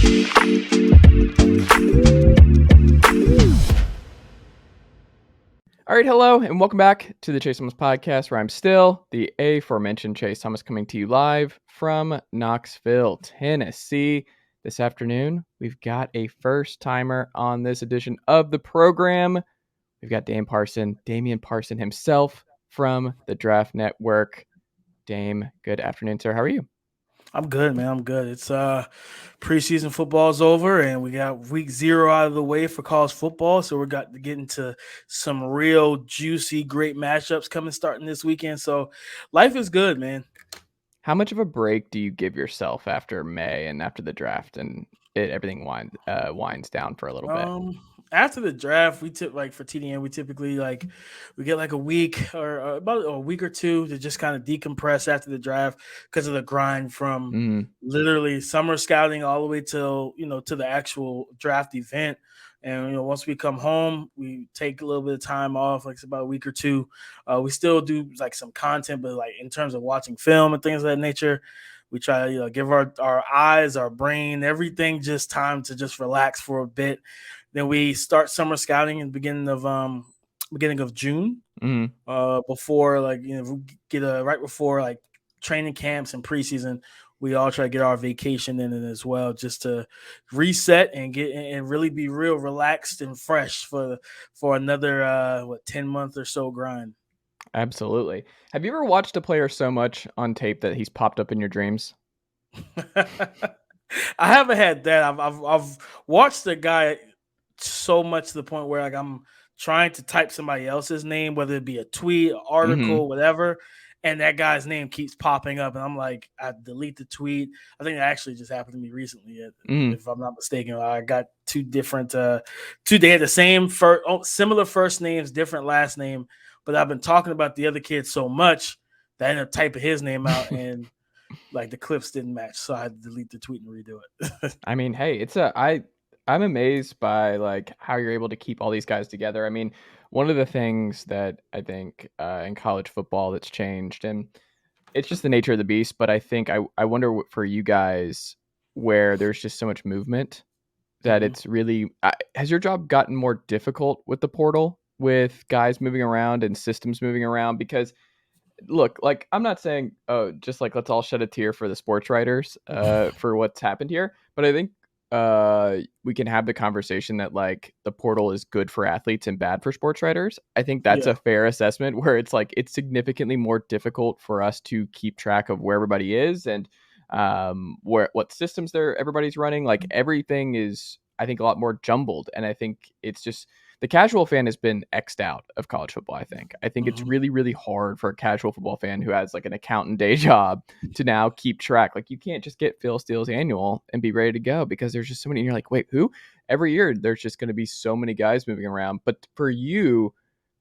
All right, hello, and welcome back to the Chase Thomas podcast, where I'm still the aforementioned Chase Thomas, coming to you live from Knoxville, Tennessee. This afternoon, we've got a first-timer on this edition of the program. We've got Damian Parson himself from the Draft Network. Dame, good afternoon, sir. How are you? I'm good, man. I'm good. It's preseason football's over, and we got week 0 out of the way for college football. So we're got to get into some real juicy, great matchups starting this weekend. So life is good, man. How much of a break do you give yourself after May and after the draft, and everything winds down for a little bit? After the draft, for TDN, we typically we get like a week or about a week or two to just kind of decompress after the draft because of the grind from literally summer scouting all the way till to the actual draft event. And once we come home, we take a little bit of time off, like it's about a week or two. We still do like some content, but like in terms of watching film and things of that nature, we try to give our eyes, our brain, everything just time to just relax for a bit. Then we start summer scouting in the beginning of June. Before we get right before like training camps and preseason, we all try to get our vacation in it as well, just to reset and get and really be real relaxed and fresh for another 10-month or so grind. Absolutely. Have you ever watched a player so much on tape that he's popped up in your dreams? I haven't had that. I've watched the guy so much to the point where like I'm trying to type somebody else's name, whether it be a tweet, article, whatever, and that guy's name keeps popping up, and I'm like, I delete the tweet. I think that actually just happened to me recently, if I'm not mistaken. I got two different, they had the same similar first names, different last name, but I've been talking about the other kid so much that I ended up typing his name out, and like the clips didn't match, so I had to delete the tweet and redo it. I mean, hey, I'm amazed by like how you're able to keep all these guys together. I mean, one of the things that I think in college football that's changed, and it's just the nature of the beast, but I think I wonder for you guys where there's just so much movement that it's really has your job gotten more difficult with the portal, with guys moving around and systems moving around? Because look, like I'm not saying just like let's all shed a tear for the sports writers for what's happened here, but I think we can have the conversation that like the portal is good for athletes and bad for sports writers. I think that's a fair assessment, where it's like it's significantly more difficult for us to keep track of where everybody is and what systems everybody's running. Like everything is, I think, a lot more jumbled, and I think it's just the casual fan has been X'd out of college football. I think it's really, really hard for a casual football fan who has like an accountant day job to now keep track. Like you can't just get Phil Steele's annual and be ready to go, because there's just so many. And you're like, wait, who? Every year there's just going to be so many guys moving around. But for you,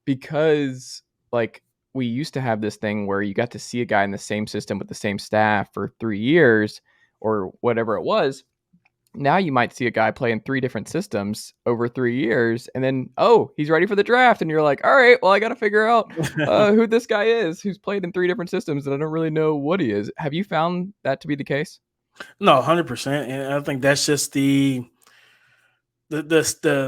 because like we used to have this thing where you got to see a guy in the same system with the same staff for 3 years or whatever it was. Now you might see a guy play in 3 different systems over 3 years, and then, he's ready for the draft. And you're like, all right, well, I got to figure out who this guy is who's played in 3 different systems, and I don't really know what he is. Have you found that to be the case? No, 100%. And I think that's just the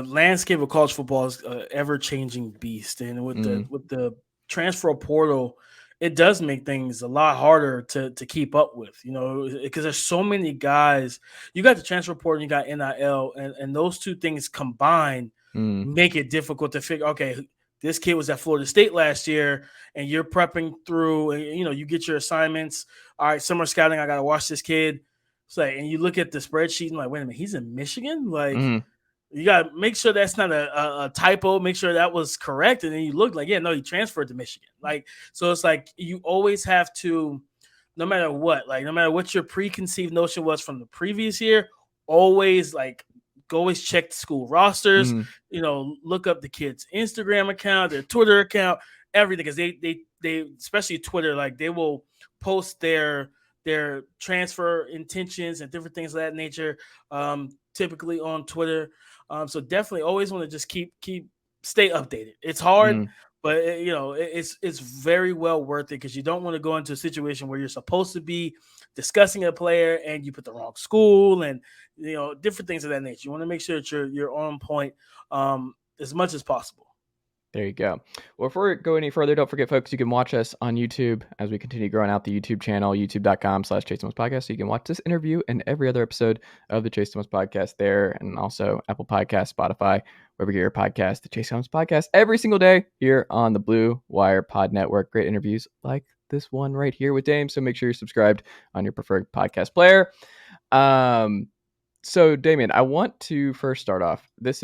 landscape of college football is an ever-changing beast. And with the transfer portal, it does make things a lot harder to keep up with, because there's so many guys. You got the transfer portal and you got NIL, and those two things combined make it difficult to figure, okay, this kid was at Florida State last year, and you're prepping through, and you get your assignments. All right, summer scouting, I got to watch this kid. It's like, and you look at the spreadsheet and like, wait a minute, he's in Michigan? Like, you got to make sure that's not a typo, make sure that was correct. And then you look like, yeah, no, he transferred to Michigan. Like, so it's like you always have to, no matter what your preconceived notion was from the previous year, always check the school rosters, look up the kid's Instagram account, their Twitter account, everything. Because they especially Twitter, like they will post their transfer intentions and different things of that nature, typically on Twitter. So definitely always want to just stay updated. It's hard, But it's very well worth it, because you don't want to go into a situation where you're supposed to be discussing a player and you put the wrong school and different things of that nature. You want to make sure that you're on point as much as possible. There you go. Well, before we go any further, don't forget, folks, you can watch us on YouTube as we continue growing out the YouTube channel, youtube.com/Chase Thomas Podcast. So you can watch this interview and every other episode of the Chase Thomas Podcast there, and also Apple Podcasts, Spotify, wherever you get your podcast, the Chase Thomas Podcast, every single day here on the Blue Wire Pod Network. Great interviews like this one right here with Dame. So make sure you're subscribed on your preferred podcast player. So Damian, I want to first start off. This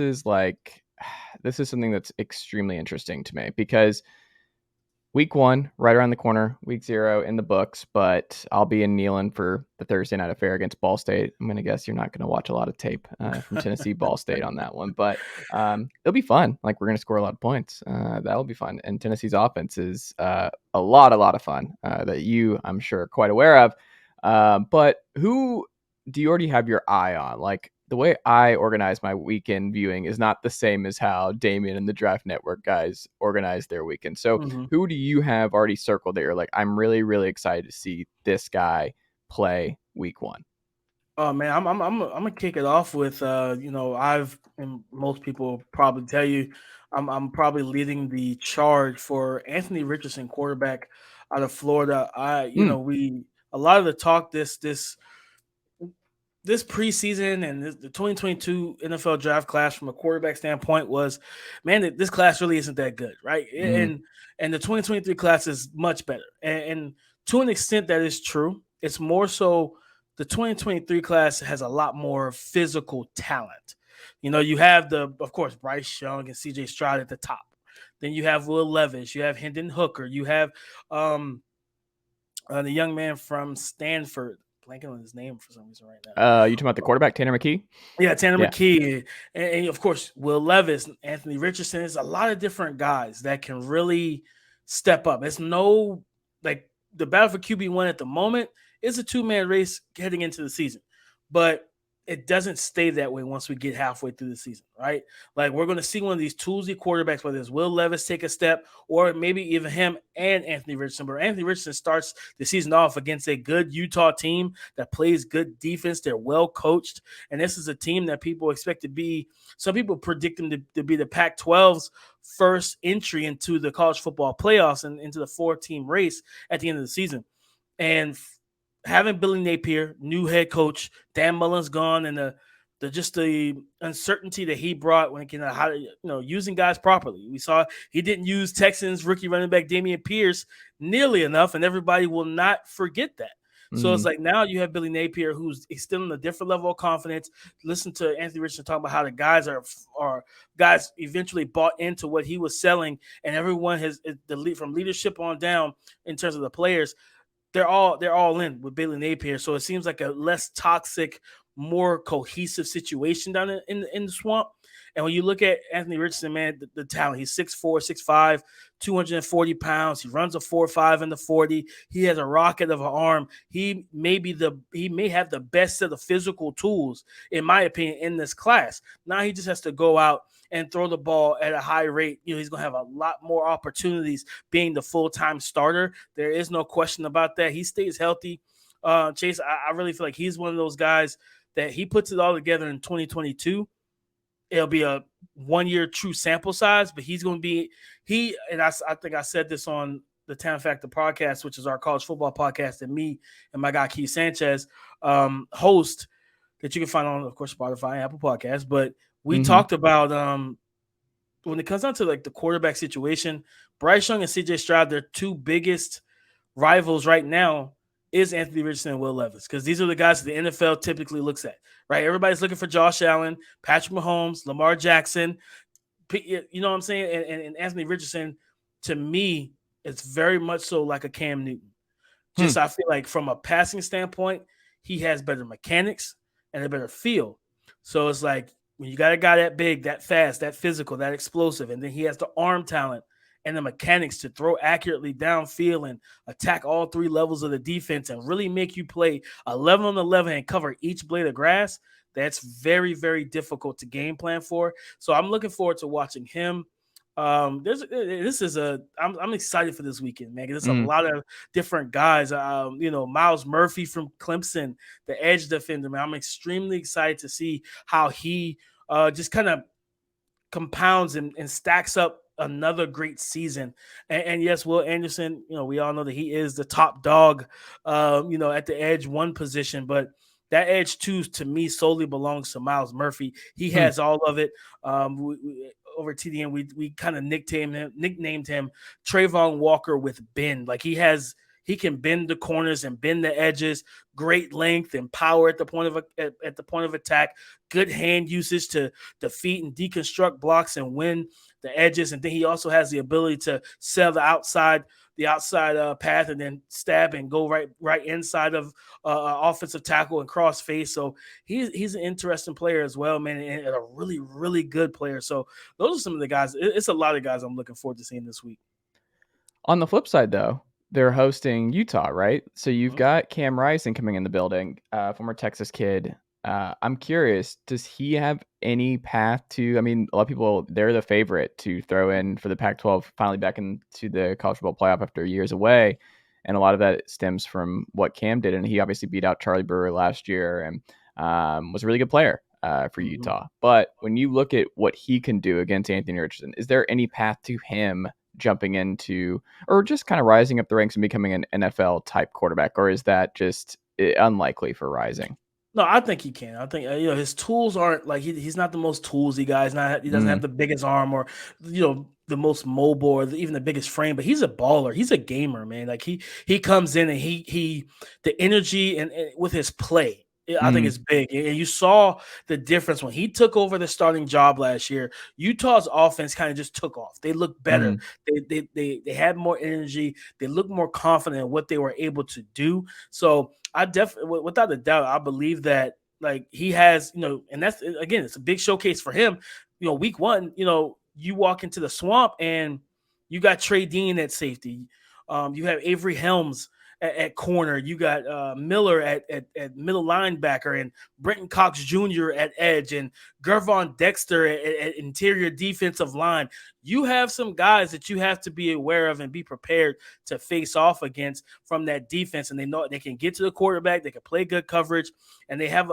is something that's extremely interesting to me, because week 1, right around the corner, week 0 in the books, but I'll be in Neyland for the Thursday night affair against Ball State. I'm going to guess you're not going to watch a lot of tape from Tennessee Ball State on that one, but it'll be fun. Like, we're going to score a lot of points. That'll be fun. And Tennessee's offense is a lot of fun that you, I'm sure, are quite aware of. But who do you already have your eye on? Like, the way I organize my weekend viewing is not the same as how Damian and the Draft Network guys organize their weekend. So who do you have already circled that you're like, I'm really, really excited to see this guy play week 1? Oh man, I'm gonna kick it off with and most people probably tell you I'm probably leading the charge for Anthony Richardson, quarterback out of Florida. A lot of the talk this preseason and the 2022 NFL draft class from a quarterback standpoint was, man, this class really isn't that good, right? And the 2023 class is much better. And to an extent that is true. It's more so the 2023 class has a lot more physical talent. You have of course, Bryce Young and CJ Stroud at the top. Then you have Will Levis, you have Hendon Hooker, you have the young man from Stanford. Blanking on his name for some reason right now. You talking about the quarterback, Tanner McKee? Yeah, Tanner McKee. And of course, Will Levis, Anthony Richardson. There's a lot of different guys that can really step up. It's the battle for QB1 at the moment is a 2-man race heading into the season. But it doesn't stay that way once we get halfway through the season, right? Like, we're going to see one of these toolsy quarterbacks, whether it's Will Levis take a step, or maybe even him and Anthony Richardson. But Anthony Richardson starts the season off against a good Utah team that plays good defense. They're well coached. And this is a team that people expect to be, some people predict them to be the Pac-12's first entry into the college football playoffs and into the 4-team race at the end of the season. And having Billy Napier, new head coach, Dan Mullen's gone, and the uncertainty that he brought when it came to how to, using guys properly. We saw he didn't use Texans rookie running back Damian Pierce nearly enough, and everybody will not forget that. So it's like, now you have Billy Napier, who's instilling a different level of confidence. Listen to Anthony Richardson talk about how the guys are guys eventually bought into what he was selling, and everyone has from leadership on down in terms of the players. They're all in with Billy Napier. So it seems like a less toxic, more cohesive situation down in the swamp. And when you look at Anthony Richardson, man, the talent, he's 6'4", 6'5", 240 pounds. He runs a 4.5 in the 40. He has a rocket of an arm. He may have the best set of physical tools, in my opinion, in this class. Now he just has to go out and throw the ball at a high rate. He's going to have a lot more opportunities being the full-time starter. There is no question about that. He stays healthy. Chase, I really feel like he's one of those guys that he puts it all together in 2022. It'll be a 1-year true sample size, but he's going to be and I think I said this on the Town Factor podcast, which is our college football podcast, and me and my guy Keith Sanchez host, that you can find on, of course, Spotify and Apple Podcasts. But we talked about when it comes down to like the quarterback situation, Bryce Young and CJ Stroud, their two biggest rivals right now is Anthony Richardson and Will Levis, because these are the guys that the NFL typically looks at, right? Everybody's looking for Josh Allen, Patrick Mahomes, Lamar Jackson. You know what I'm saying? And Anthony Richardson, to me, it's very much so like a Cam Newton. Just I feel like from a passing standpoint, he has better mechanics and a better feel. So it's like, when you got a guy that big, that fast, that physical, that explosive, and then he has the arm talent and the mechanics to throw accurately downfield and attack all 3 levels of the defense and really make you play 11 on 11 and cover each blade of grass, that's very, very difficult to game plan for. So I'm looking forward to watching him I'm excited for this weekend, man. There's a Mm, lot of different guys. Miles Murphy from Clemson, the edge defender, man. I'm extremely excited to see how he just kind of compounds and stacks up another great season. And yes, Will Anderson, we all know that he is the top dog, at the edge one position, but that edge two to me solely belongs to Miles Murphy. He hmm, has all of it. Over TDN, we kind of nicknamed him Trayvon Walker with bend. Like he can bend the corners and bend the edges. Great length and power at the point of attack. Good hand usage to defeat and deconstruct blocks and win the edges. And then he also has the ability to sell the outside path and then stab and go right inside of offensive tackle and cross face. So he's an interesting player as well, man, and a really, really good player. So those are some of the guys. It's a lot of guys I'm looking forward to seeing this week. On the flip side, though, they're hosting Utah, right? So you've Mm-hmm. got Cam Rising coming in the building, former Texas kid. I'm curious, does he have any path to? I mean, a lot of people, they're the favorite to throw in for the Pac-12 finally back into the college football playoff after years away. And a lot of that stems from what Cam did. And he obviously beat out Charlie Brewer last year and was a really good player for Mm-hmm. Utah. But when you look at what he can do against Anthony Richardson, is there any path to him jumping into or just kind of rising up the ranks and becoming an NFL type quarterback, or is that just unlikely for Rising? No, I think he can. I think his tools aren't like he's not the most toolsy guy. He doesn't have Mm, the biggest arm or the most mobile or even the biggest frame. But he's a baller. He's a gamer, man. Like he comes in and he the energy and with his play. I think mm, it's big. And you saw the difference when he took over the starting job last year. Utah's offense kind of just took off. They looked better. mm, They had more energy. They looked more confident in what they were able to do. So I definitely, without a doubt, I believe that like he has, and that's again, it's a big showcase for him. Week one, you walk into the swamp and you got Trey Dean at safety. You have Avery Helms at corner. You got Miller at middle linebacker and Brenton Cox Jr. at edge and Gervon Dexter at interior defensive line. You have some guys that you have to be aware of and be prepared to face off against from that defense. And they know they can get to the quarterback. They can play good coverage and they have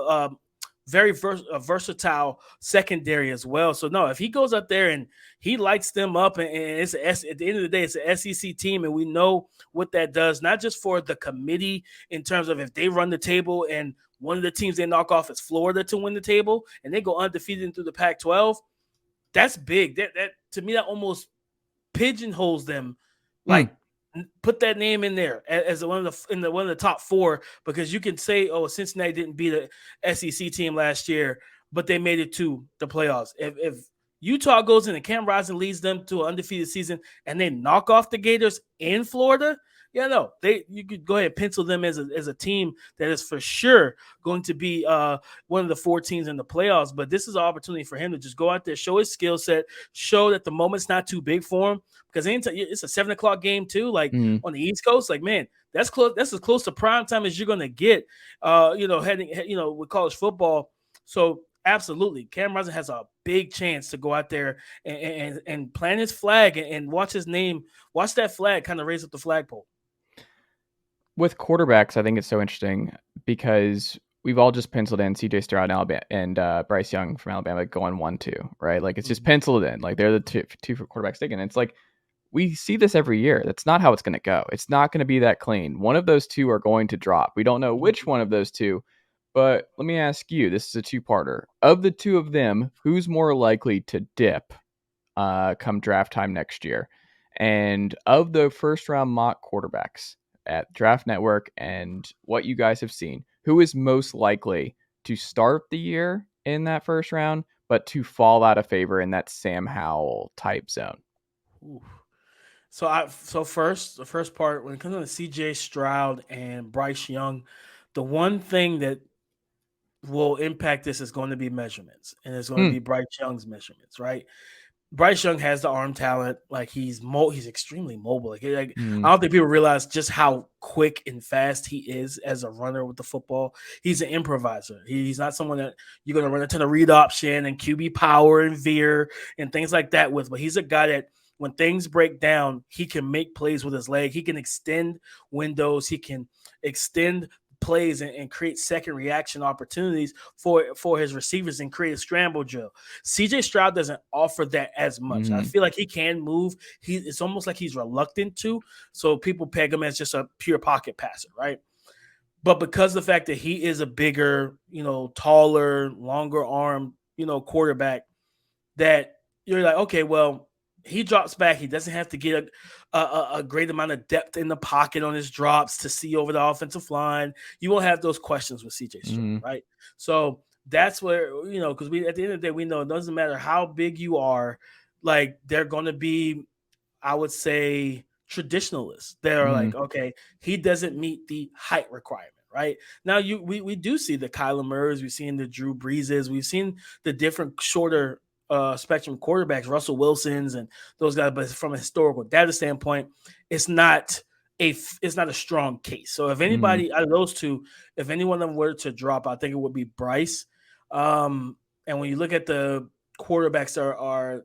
very versatile secondary as well. So no, if he goes up there and he lights them up, and it's at the end of the day, it's an SEC team, and we know what that does, not just for the committee in terms of if they run the table and one of the teams they knock off is Florida to win the table, and they go undefeated through the Pac-12. That's big. That to me, that almost pigeonholes them. mm. Like put that name in there as one of the top four, because you can say, oh, Cincinnati didn't beat a SEC team last year, but they made it to the playoffs. If Utah goes in and Cam Rising leads them to an undefeated season and they knock off the Gators in Florida, you could go ahead and pencil them as a team that is for sure going to be one of the 4 teams in the playoffs. But this is an opportunity for him to just go out there, show his skill set, show that the moment's not too big for him, because it's a 7:00 game too, like Mm. on the East Coast. Like, man, that's close. That's as close to prime time as you're going to get, heading, with college football. So absolutely, Cam Rising has a big chance to go out there and plant his flag and watch that flag kind of raise up the flagpole. With quarterbacks, I think it's so interesting because we've all just penciled in CJ Stroud and Alabama and Bryce Young from Alabama going 1-2, right? Like it's just penciled in. Like they're the two for quarterbacks taken. It's like we see this every year. That's not how it's going to go. It's not going to be that clean. One of those two are going to drop. We don't know which one of those two, but let me ask you, this is a two-parter. Of the two of them, who's more likely to dip come draft time next year? And of the first-round mock quarterbacks at Draft Network and what you guys have seen, who is most likely to start the year in that first round, but to fall out of favor in that Sam Howell type zone? Ooh. So first, the first part, when it comes to CJ Stroud and Bryce Young, the one thing that will impact this is going to be measurements, and it's going to Hmm. be Bryce Young's measurements, right? Bryce Young has the arm talent. Like he's extremely mobile. Like I Mm, don't think people realize just how quick and fast he is as a runner with the football. He's an improviser. He's not someone that you're going to run into the read option and QB power and veer and things like that with. But he's a guy that when things break down, he can make plays with his leg. He can extend windows. He can extend plays and create second reaction opportunities for his receivers and create a scramble drill. CJ Stroud doesn't offer that as much. I feel like he can move. It's almost like he's reluctant to. So people peg him as just a pure pocket passer, right? But because of the fact that he is a bigger, taller, longer arm, quarterback, that you're like, okay, well, he drops back. He doesn't have to get a great amount of depth in the pocket on his drops to see over the offensive line. You won't have those questions with CJ Stroud, right? So that's where, because we at the end of the day, we know it doesn't matter how big you are, like they're going to be, I would say, traditionalists. They're like, okay, he doesn't meet the height requirement. Right now, we do see the Kyler Murrays, we've seen the Drew Breeses, we've seen the different shorter spectrum quarterbacks, Russell Wilsons and those guys. But from a historical data standpoint, it's not a strong case. So if anybody out of those two, if any one of them were to drop, I think it would be Bryce. And when you look at the quarterbacks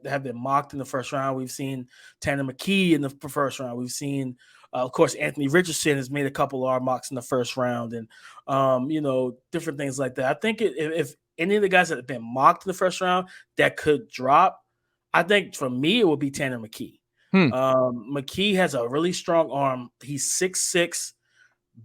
that have been mocked in the first round, we've seen Tanner McKee in the first round. We've seen, of course, Anthony Richardson has made a couple of our mocks in the first round, and different things like that. I think if any of the guys that have been mocked in the first round that could drop, I think for me it would be Tanner McKee. McKee has a really strong arm. He's 6'6",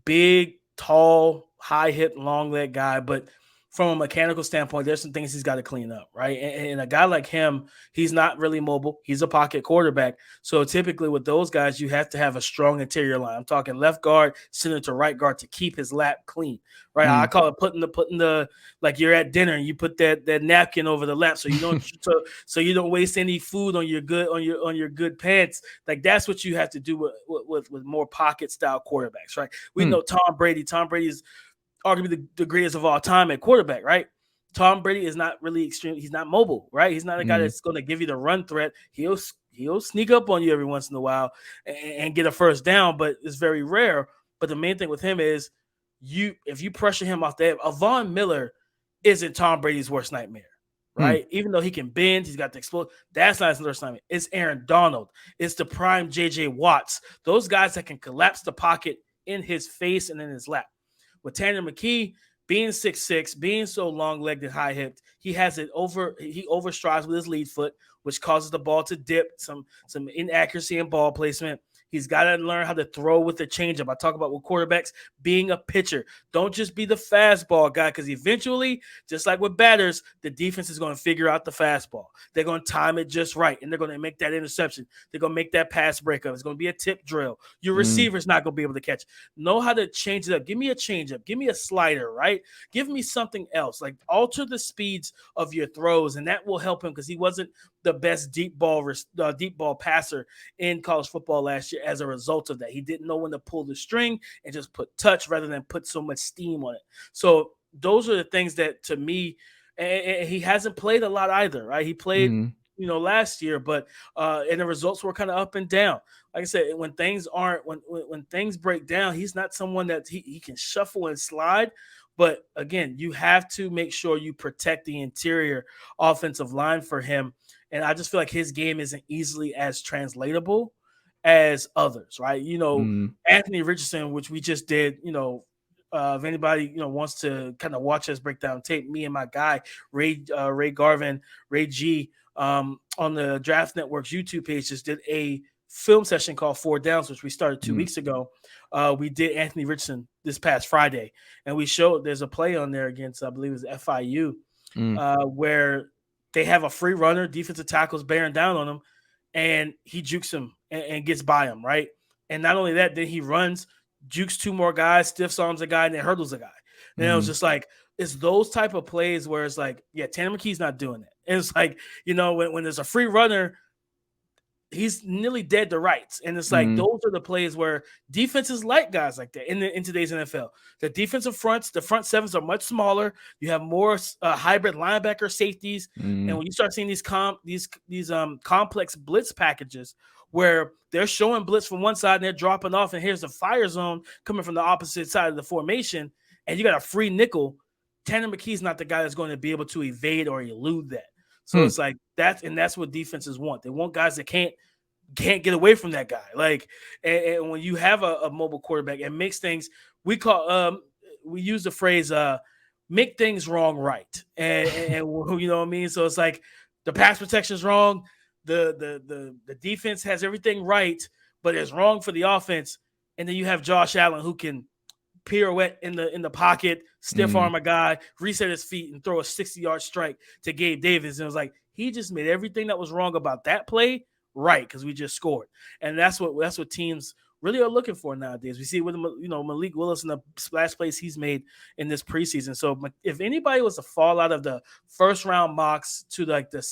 big, tall, high hip, long leg guy, but from a mechanical standpoint, there's some things he's got to clean up, right? And a guy like him, he's not really mobile. He's a pocket quarterback. So typically with those guys, you have to have a strong interior line. I'm talking left guard, center to right guard to keep his lap clean, right? I call it putting the like you're at dinner and you put that napkin over the lap so you don't so you don't waste any food on your good pants. Like that's what you have to do with more pocket style quarterbacks, right? We know Tom Brady. Tom Brady is arguably the greatest of all time at quarterback, right? Tom Brady is not really extreme. He's not mobile, right? He's not a guy that's going to give you the run threat. He'll sneak up on you every once in a while and get a first down, but it's very rare. But the main thing with him is if you pressure him off there, Von Miller isn't Tom Brady's worst nightmare, right? Even though he can bend, he's got the explode. That's not his worst nightmare. It's Aaron Donald. It's the prime J.J. Watts. Those guys that can collapse the pocket in his face and in his lap. With Tanner McKee being 6'6", being so long-legged and high-hipped, he overstrides with his lead foot, which causes the ball to dip, some inaccuracy in ball placement. He's got to learn how to throw with the changeup. I talk about with quarterbacks being a pitcher. Don't just be the fastball guy, because eventually, just like with batters, the defense is going to figure out the fastball. They're going to time it just right, and they're going to make that interception. They're going to make that pass breakup. It's going to be a tip drill. Your receiver's not going to be able to catch. Know how to change it up. Give me a changeup. Give me a slider, right? Give me something else. Like alter the speeds of your throws, and that will help him because he wasn't the best deep ball passer in college football last year as a result of that. He didn't know when to pull the string and just put touch rather than put so much steam on it. So those are the things that, to me, and he hasn't played a lot either, right? He played, last year, but and the results were kind of up and down. Like I said, when things break down, he's not someone that he can shuffle and slide. But again, you have to make sure you protect the interior offensive line for him. And I just feel like his game isn't easily as translatable as others, right? Anthony Richardson, which we just did, if anybody, wants to kind of watch us break down tape, me and my guy, Ray Garvin, Ray G, on the Draft Network's YouTube page just did a film session called 4 Downs, which we started 2 weeks ago. We did Anthony Richardson this past Friday, and we showed there's a play on there against, I believe it was FIU, where they have a free runner, defensive tackles bearing down on him, and he jukes him and gets by him, right? And not only that, then he runs, jukes 2 more guys, stiff arms a guy, and then hurdles a guy. And it was just like, it's those type of plays where it's like, yeah, Tanner McKee's not doing that. And it's like, when there's a free runner, he's nearly dead to rights. And it's like those are the plays where defenses like guys like that in today's NFL. The defensive fronts, the front sevens are much smaller. You have more hybrid linebacker safeties. And when you start seeing these complex blitz packages where they're showing blitz from one side and they're dropping off, and here's the fire zone coming from the opposite side of the formation, and you got a free nickel, Tanner McKee's not the guy that's going to be able to evade or elude that. So it's like that's what defenses want. They want guys that can't get away from that guy. Like, and when you have a mobile quarterback, it makes things, we use the phrase make things wrong right. And you know what I mean? So it's like the pass protection is wrong, the defense has everything right, but it's wrong for the offense. And then you have Josh Allen who can pirouette in the pocket, stiff arm a guy, reset his feet, and throw a 60-yard strike to Gabe Davis. And it was like he just made everything that was wrong about that play right because we just scored. And that's what teams really are looking for nowadays. We see with Malik Willis and the splash plays he's made in this preseason. So if anybody was to fall out of the first round mocks to like the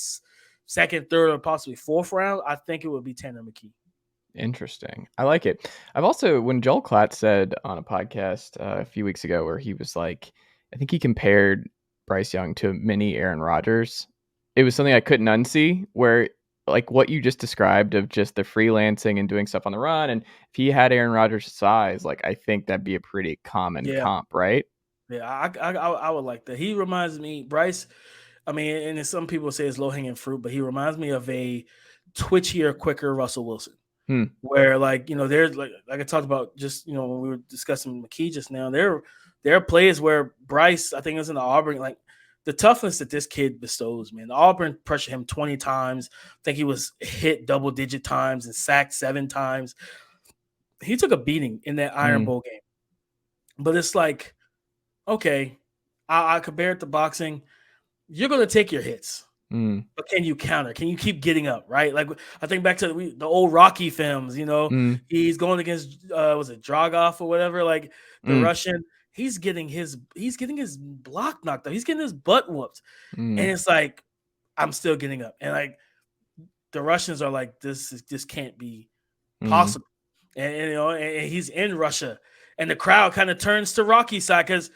second, third, or possibly fourth round, I think it would be Tanner McKee. Interesting. I like it. I've also, when Joel Klatt said on a podcast a few weeks ago where he was like, I think he compared Bryce Young to mini Aaron Rodgers. It was something I couldn't unsee, where like what you just described of just the freelancing and doing stuff on the run. And if he had Aaron Rodgers' size, like I think that'd be a pretty common comp, right? Yeah, I would like that. He reminds me, Bryce, I mean, and some people say it's low-hanging fruit, but he reminds me of a twitchier, quicker Russell Wilson. Where there's like I talked about just when we were discussing McKee just now, there are plays where Bryce, I think it was in the Auburn, like the toughness that this kid bestows, man. The Auburn pressured him 20 times. I think he was hit double-digit times and sacked 7 times. He took a beating in that Iron Bowl game. But it's like, okay, I compare it to boxing. You're going to take your hits. But can you counter? Can you keep getting up, right? Like I think back to the old Rocky films, he's going against was it Dragoff or whatever, like the Russian. He's getting his block knocked out. He's getting his butt whooped. And it's like, I'm still getting up. And like the Russians are like, this can't be possible. And he's in Russia. And the crowd kind of turns to Rocky's side because,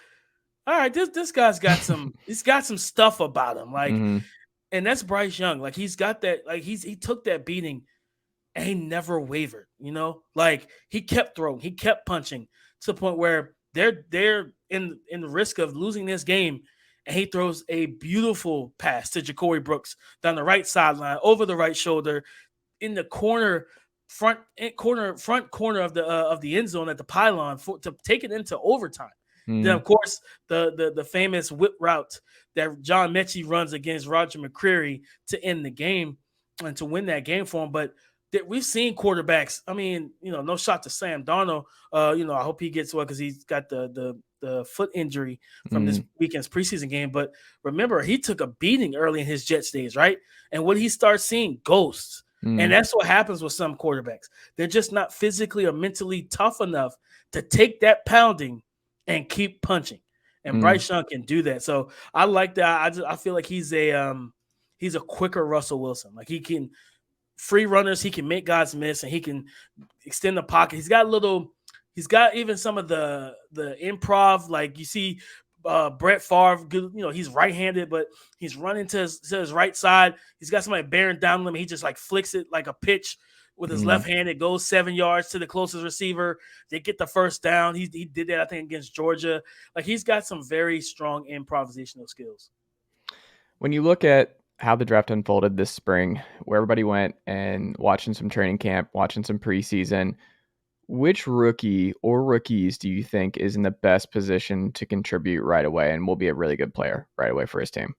all right, this guy's got he's got some stuff about him. Like, and that's Bryce Young. Like he's got that, like he took that beating and he never wavered, like he kept throwing, he kept punching to the point where they're in the risk of losing this game. And he throws a beautiful pass to Ja'Cory Brooks down the right sideline, over the right shoulder, in the front corner of the end zone at the pylon to take it into overtime. Then, of course, the famous whip route that John Mechie runs against Roger McCreary to end the game and to win that game for him. But we've seen quarterbacks. I mean, no shot to Sam Darnold. I hope he gets well because he's got the foot injury from this weekend's preseason game. But remember, he took a beating early in his Jets days, right? And what he starts seeing, ghosts. And that's what happens with some quarterbacks. They're just not physically or mentally tough enough to take that pounding and keep punching. And Bryce Young can do that. So I like that. I feel like he's a quicker Russell Wilson. Like he can free runners, he can make guys miss, and he can extend the pocket. He's got even some of the improv, like you see Brett Favre, he's right-handed, but he's running to his right side. He's got somebody bearing down on him. He just like flicks it like a pitch with his left hand. It goes 7 yards to the closest receiver. They get the first down. He did that, I think, against Georgia. Like he's got some very strong improvisational skills. When you look at how the draft unfolded this spring, where everybody went and watching some training camp, watching some preseason, which rookie or rookies do you think is in the best position to contribute right away and will be a really good player right away for his team?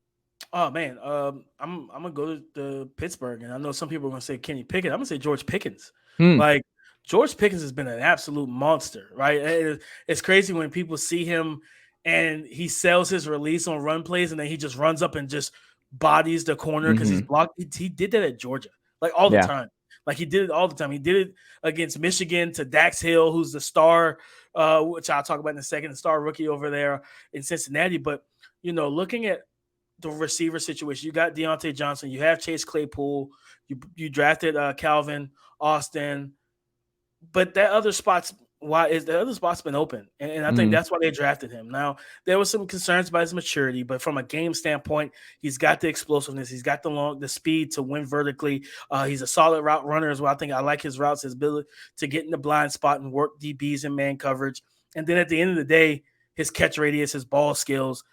Oh man, I'm gonna go to Pittsburgh, and I know some people are gonna say Kenny Pickett. I'm gonna say George Pickens. Like George Pickens has been an absolute monster, right? It's crazy when people see him and he sells his release on run plays, and then he just runs up and just bodies the corner because he's blocked. He did that at Georgia, like all the time. Like he did it all the time. He did it against Michigan to Dax Hill, who's the star, which I'll talk about in a second, the star rookie over there in Cincinnati. But looking at the receiver situation. You got Deontay Johnson. You have Chase Claypool. You drafted Calvin Austin, but that other spot's been open, and I think that's why they drafted him. Now there was some concerns about his maturity, but from a game standpoint, he's got the explosiveness, he's got the speed to win vertically. He's a solid route runner as well. I think I like his routes, his ability to get in the blind spot and work DBs and man coverage. And then at the end of the day, his catch radius, his ball skills,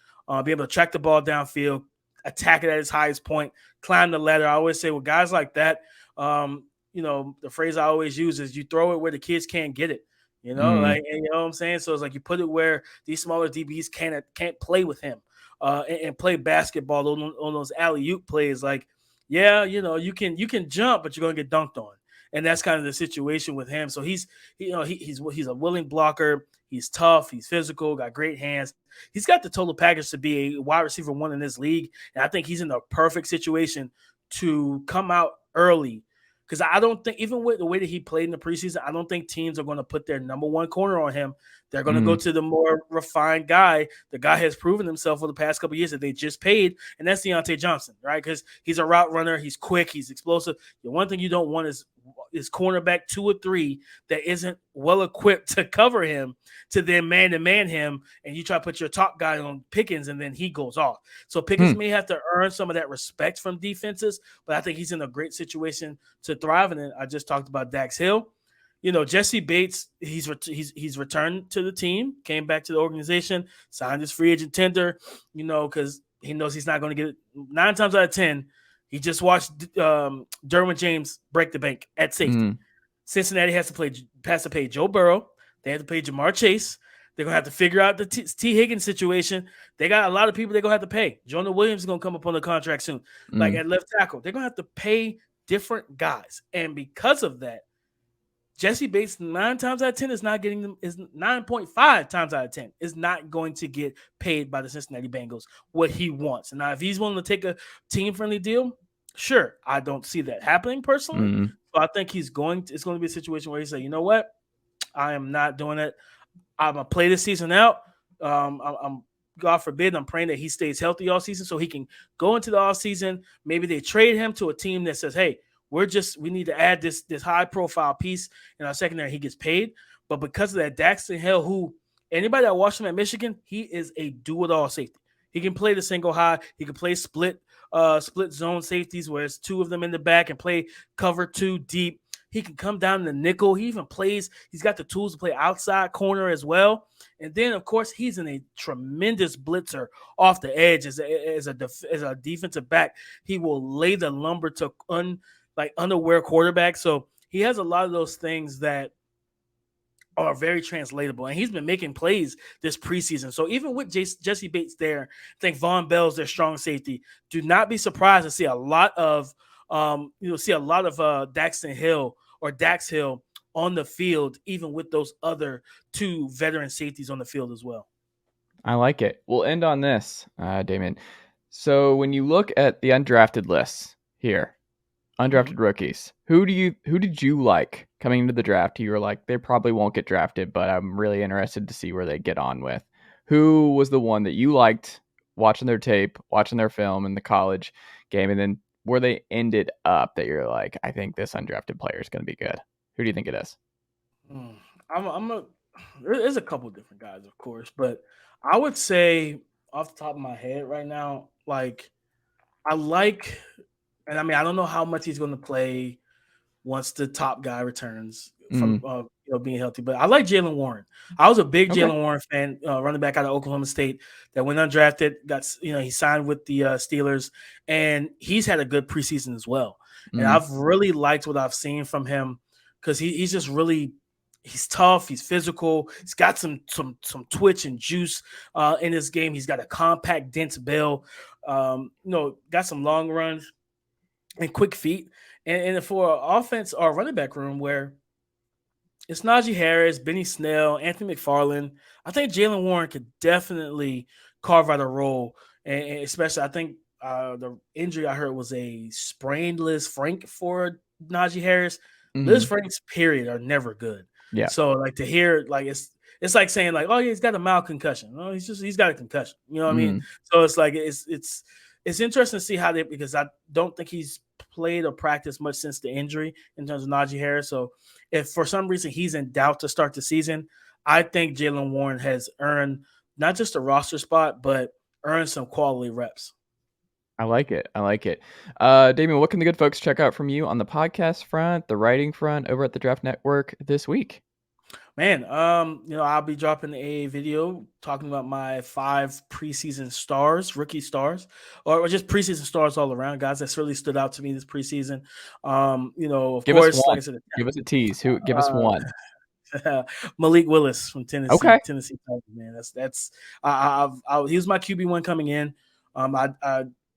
be able to track the ball downfield, attack it at its highest point, climb the ladder. I always say with guys like that, the phrase I always use is you throw it where the kids can't get it. And you know what I'm saying? So it's like you put it where these smaller DBs can't play with him and play basketball on those alley-oop plays. Like, yeah, you can jump, but you're going to get dunked on. And that's kind of the situation with him. So he's a willing blocker. He's tough. He's physical, got great hands. He's got the total package to be a wide receiver one in this league. And I think he's in the perfect situation to come out early. Because I don't think, even with the way that he played in the preseason, I don't think teams are going to put their number one corner on him. They're going to go to the more refined guy. The guy has proven himself for the past couple of years that they just paid, and that's Deontay Johnson, right? Because he's a route runner. He's quick. He's explosive. The one thing you don't want is cornerback 2 or 3 that isn't well equipped to cover him, to then man-to-man him, and you try to put your top guy on Pickens, and then he goes off. So Pickens may have to earn some of that respect from defenses, but I think he's in a great situation to thrive. And then I just talked about Dax Hill. Jesse Bates, he's returned to the team, came back to the organization, signed his free agent tender, because he knows he's not going to get it 9 times out of 10. He just watched Derwin James break the bank at safety. Cincinnati has to pay Joe Burrow. They have to pay Jamar Chase. They're going to have to figure out the T. Higgins situation. They got a lot of people they're going to have to pay. Jonah Williams is going to come up on the contract soon. Like at left tackle, they're going to have to pay different guys. And because of that, Jesse Bates 9 times out of 10 is not getting them, is 9.5 times out of 10 is not going to get paid by the Cincinnati Bengals what he wants. And now if he's willing to take a team-friendly deal, sure, I don't see that happening personally. So I think it's going to be a situation where he say, you know what? I am not doing it. I'm going to play this season out. I'm God forbid, I'm praying that he stays healthy all season so he can go into the offseason. Maybe they trade him to a team that says, hey, we need to add this high profile piece in our secondary. He gets paid. But because of that, Daxton Hill, who anybody that watched him at Michigan, he is a do-it-all safety. He can play the single high. He can play split zone safeties where it's 2 of them in the back and play cover 2 deep. He can come down in the nickel. He even plays. He's got the tools to play outside corner as well. And then, of course, he's in a tremendous blitzer off the edge as a defensive back. He will lay the lumber to unaware quarterback. So he has a lot of those things that are very translatable. And he's been making plays this preseason. So even with Jesse Bates there, I think Von Bell's their strong safety. Do not be surprised to see a lot of Daxton Hill or Dax Hill on the field, even with those other 2 veteran safeties on the field as well. I like it. We'll end on this, Damian. So when you look at the undrafted lists here, undrafted rookies, who did you like coming into the draft? You were like, they probably won't get drafted, but I'm really interested to see where they get on with. Who was the one that you liked watching their tape, watching their film in the college game, and then where they ended up that you're like, I think this undrafted player is going to be good? Who do you think it is? There's a couple of different guys, of course, but I would say off the top of my head right now, like I like, and I mean, I don't know how much he's going to play once the top guy returns from being healthy, but I like Jaylen Warren. I was a big Jaylen Warren fan, running back out of Oklahoma State that went undrafted, he signed with the Steelers, and he's had a good preseason as well. And I've really liked what I've seen from him because he's just really, he's tough, he's physical, he's got some twitch and juice in his game. He's got a compact, dense build, got some long runs and quick feet. And for offense or running back room where it's Najee Harris, Benny Snell, Anthony McFarland, I think Jaylen Warren could definitely carve out a role. And especially, I think the injury I heard was a sprained Liz Frank for Najee Harris. Liz Franks, period, are never good. Yeah. So like to hear, like it's like saying like, oh yeah, he's got a mild concussion. No, he's got a concussion. You know what I mean? So it's like it's it's interesting to see how because I don't think he's played or practiced much since the injury in terms of Najee Harris. So if for some reason he's in doubt to start the season, I think Jaylen Warren has earned not just a roster spot, but earned some quality reps. I like it. Damian, what can the good folks check out from you on the podcast front, the writing front over at the Draft Network this week? Man, I'll be dropping a video talking about my 5 preseason stars, rookie stars, or just preseason stars all around, guys that's really stood out to me this preseason. Of Give us course, like one. I said, Give us a tease. Give us one. Malik Willis from Tennessee, Okay. Tennessee Titans, man. He was my QB1 coming in.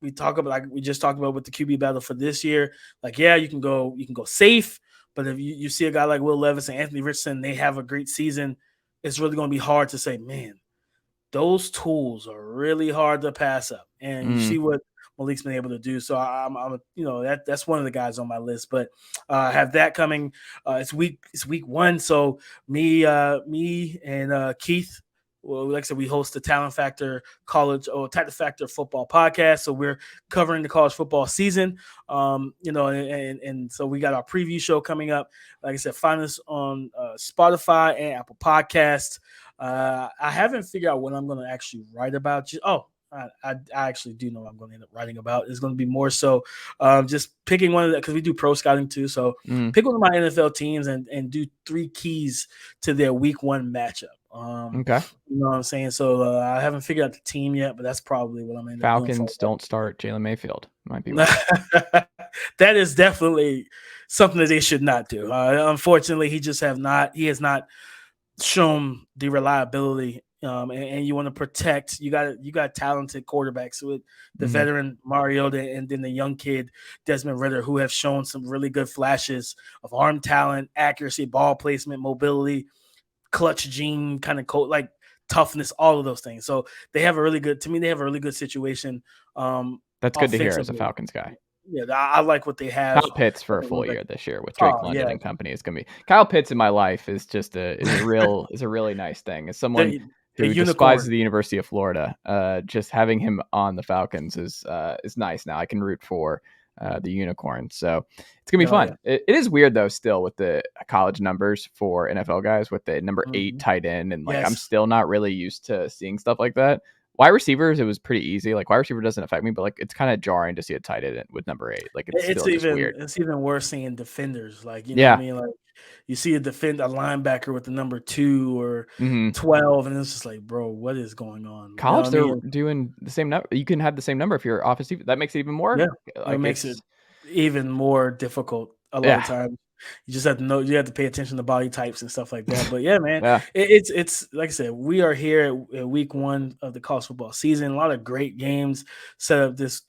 We talk about, like we just talked about with the QB battle for this year. Like, yeah, you can go safe, but if you see a guy like Will Levis and Anthony Richardson, they have a great season, it's really going to be hard to say, man, those tools are really hard to pass up. And you see what Malik's been able to do. So that's one of the guys on my list. But I have that coming. It's week 1. So me and Keith, well, like I said, we host the Talent Factor Football podcast. So we're covering the college football season. And so we got our preview show coming up. Like I said, find us on Spotify and Apple Podcasts. I haven't figured out what I'm going to actually write about. I actually do know what I'm going to end up writing about. It's going to be more so just picking one of the, because we do pro scouting too. So pick one of my NFL teams and do 3 keys to their week 1 matchup. Okay. You know what I'm saying? So I haven't figured out the team yet, but that's probably what I'm going to do. Falcons don't start Jalen Mayfield. Might be that is definitely something that they should not do. Unfortunately, he has not shown the reliability. And you want to protect. You got talented quarterbacks with the veteran Mariota and then the young kid Desmond Ridder, who have shown some really good flashes of arm talent, accuracy, ball placement, mobility, clutch gene, kind of like toughness, all of those things. So they have a really good situation. That's good to hear as a Falcons guy. Yeah, I like what they have. Kyle Pitts for a full year this year with Drake London and company is gonna be. Kyle Pitts in my life is just a really nice thing. As someone who despises the University of Florida, just having him on the Falcons is nice. Now I can root for the unicorn, so it's gonna be fun. Yeah. It is weird though, still with the college numbers for NFL guys with the number 8 tight end, and I'm still not really used to seeing stuff like that. Wide receivers, it was pretty easy. Like wide receiver doesn't affect me, but like it's kind of jarring to see a tight end with number 8. Like it's still just weird. It's even worse seeing defenders. Like what I mean, like you see a linebacker with the number 2 or 12, and it's just like, bro, what is going on? College, they're doing the same number. You can have the same number if you're offensive. That makes it even more. Yeah, it makes it even more difficult a lot of times. You just have to know. You have to pay attention to body types and stuff like that. But yeah, man, it's like I said, we are here at week 1 of the college football season. A lot of great games set up this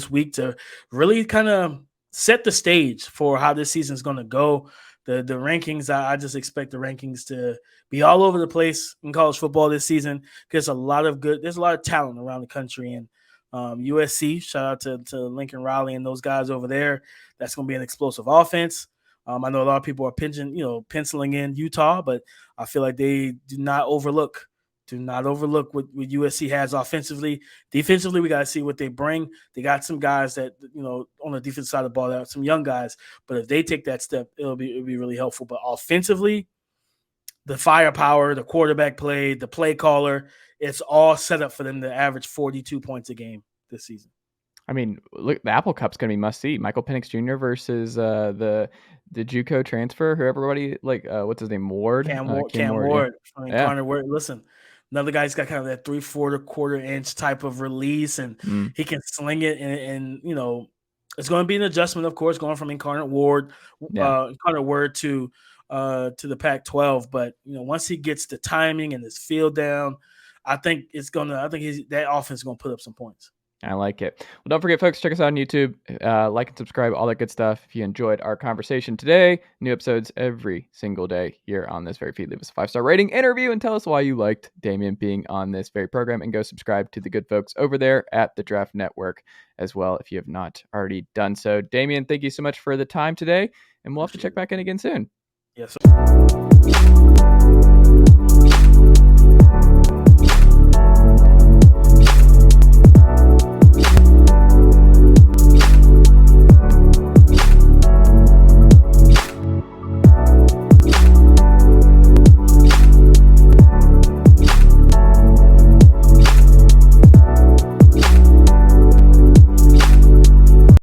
week to really kind of set the stage for how this season is going to go. The rankings, I just expect the rankings to be all over the place in college football this season because there's a lot of talent around the country. And USC, shout out to Lincoln Riley and those guys over there. That's going to be an explosive offense. I know a lot of people are penciling in Utah, but I feel like they do not overlook what USC has offensively. Defensively, we got to see what they bring. They got some guys that, on the defensive side of the ball, that are some young guys, but if they take that step, it'll be really helpful. But offensively, the firepower, the quarterback play, the play caller, it's all set up for them to average 42 points a game this season. I mean, look, the Apple Cup's going to be must see. Michael Penix Jr. versus the JUCO transfer, who everybody what's his name, Ward? Cam Ward. Connor Ward. Listen, another guy's got kind of that 3/4 inch type of release, and he can sling it, and it's going to be an adjustment, of course, going from Incarnate Word to the Pac-12. But once he gets the timing and his feel down, I think that offense is going to put up some points. I like it. Well, don't forget, folks, check us out on YouTube. Like and subscribe, all that good stuff. If you enjoyed our conversation today, new episodes every single day here on this very feed. Leave us a 5-star rating, interview, and tell us why you liked Damian being on this very program. And go subscribe to the good folks over there at the Draft Network as well, if you have not already done so. Damian, thank you so much for the time today, and we'll have to check back in again soon. Yes, sir.